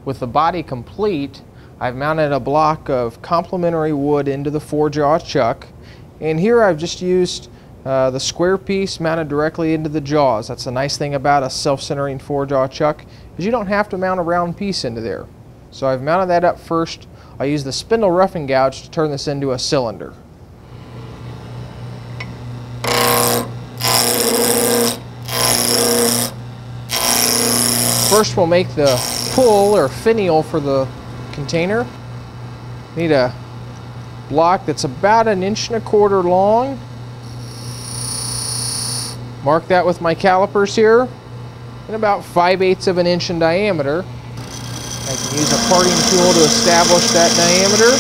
With the body complete, I've mounted a block of complementary wood into the 4-jaw chuck, and here I've just used the square piece mounted directly into the jaws. That's the nice thing about a self-centering 4-jaw chuck, is you don't have to mount a round piece into there. So I've mounted that up first. I use the spindle roughing gouge to turn this into a cylinder. First we'll make the pull or finial for the container. Need a block that's about 1.25 inches long. Mark that with my calipers here, and about 5/8 of an inch in diameter. I can use a parting tool to establish that diameter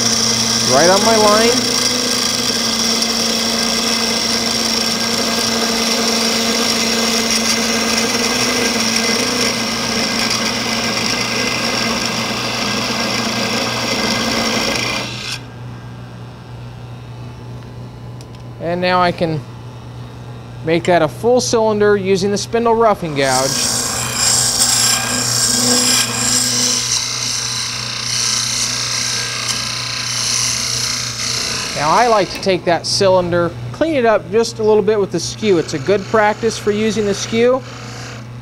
right on my line. And now I can make that a full cylinder using the spindle roughing gouge. Now I like to take that cylinder, clean it up just a little bit with the skew. It's a good practice for using the skew.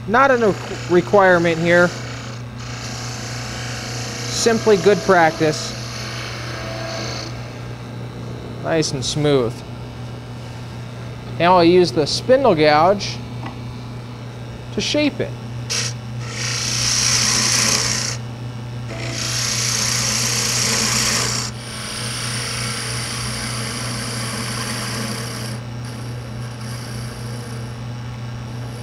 Not a requirement here. Simply good practice. Nice and smooth. Now I'll use the spindle gouge to shape it.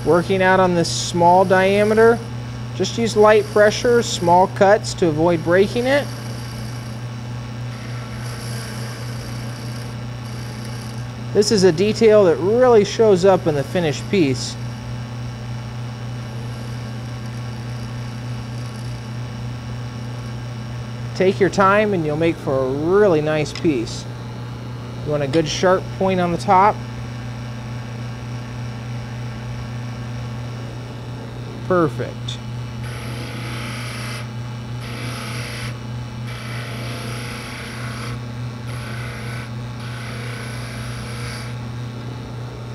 Working out on this small diameter, just use light pressure, small cuts to avoid breaking it. This is a detail that really shows up in the finished piece. Take your time and you'll make for a really nice piece. You want a good sharp point on the top. Perfect.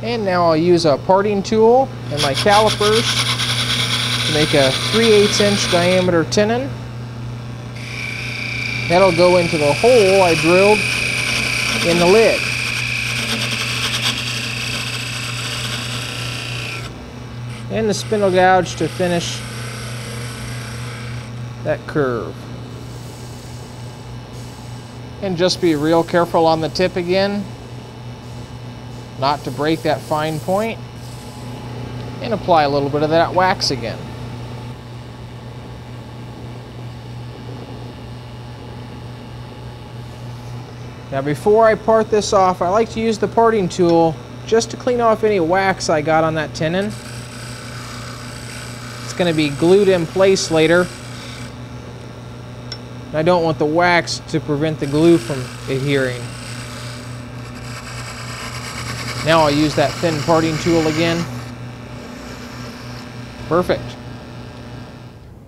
And now I'll use a parting tool and my calipers to make a 3/8 inch diameter tenon. That'll go into the hole I drilled in the lid. And the spindle gouge to finish that curve. And just be real careful on the tip again, not to break that fine point, and apply a little bit of that wax again. Now before I part this off, I like to use the parting tool just to clean off any wax I got on that tenon. It's going to be glued in place later. I don't want the wax to prevent the glue from adhering. Now I'll use that thin parting tool again. Perfect.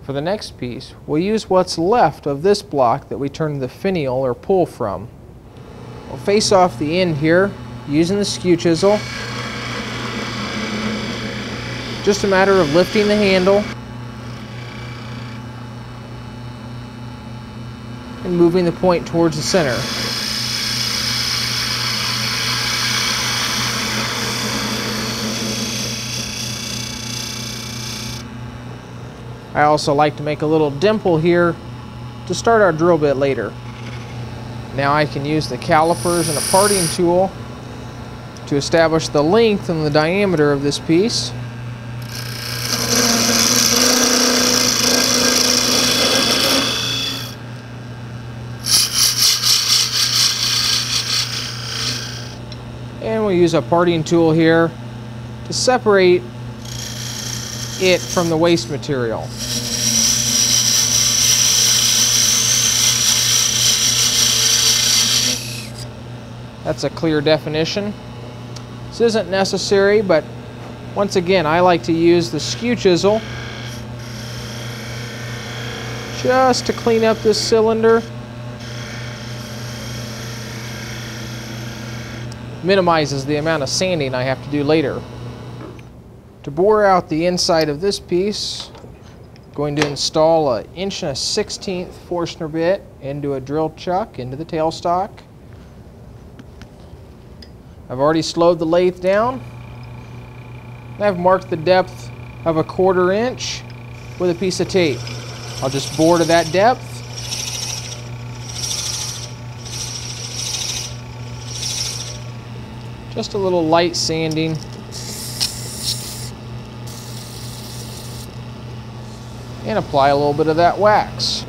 For the next piece, we'll use what's left of this block that we turned the finial or pull from. We'll face off the end here using the skew chisel. Just a matter of lifting the handle and moving the point towards the center. I also like to make a little dimple here to start our drill bit later. Now I can use the calipers and a parting tool to establish the length and the diameter of this piece. And we'll use a parting tool here to separate it from the waste material. That's a clear definition. This isn't necessary, but once again, I like to use the skew chisel, just to clean up this cylinder. Minimizes the amount of sanding I have to do later. To bore out the inside of this piece, I'm going to install an 1 1/16" Forstner bit into a drill chuck into the tailstock. I've already slowed the lathe down. I've marked the depth of 1/4 inch with a piece of tape. I'll just bore to that depth. Just a little light sanding. And apply a little bit of that wax.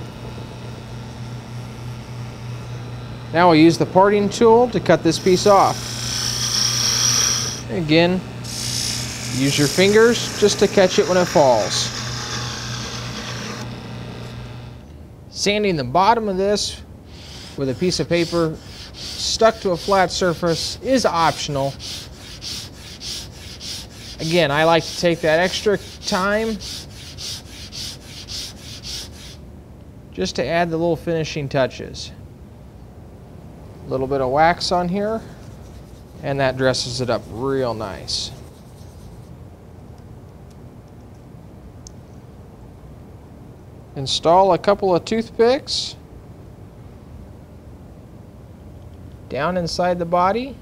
Now I'll use the parting tool to cut this piece off. Again, use your fingers just to catch it when it falls. Sanding the bottom of this with a piece of paper stuck to a flat surface is optional. Again, I like to take that extra time just to add the little finishing touches. A little bit of wax on here, and that dresses it up real nice. Install a couple of toothpicks down inside the body.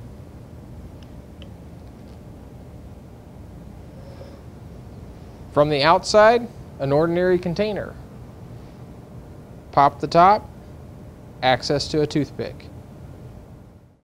From the outside, an ordinary container. Pop the top, access to a toothpick.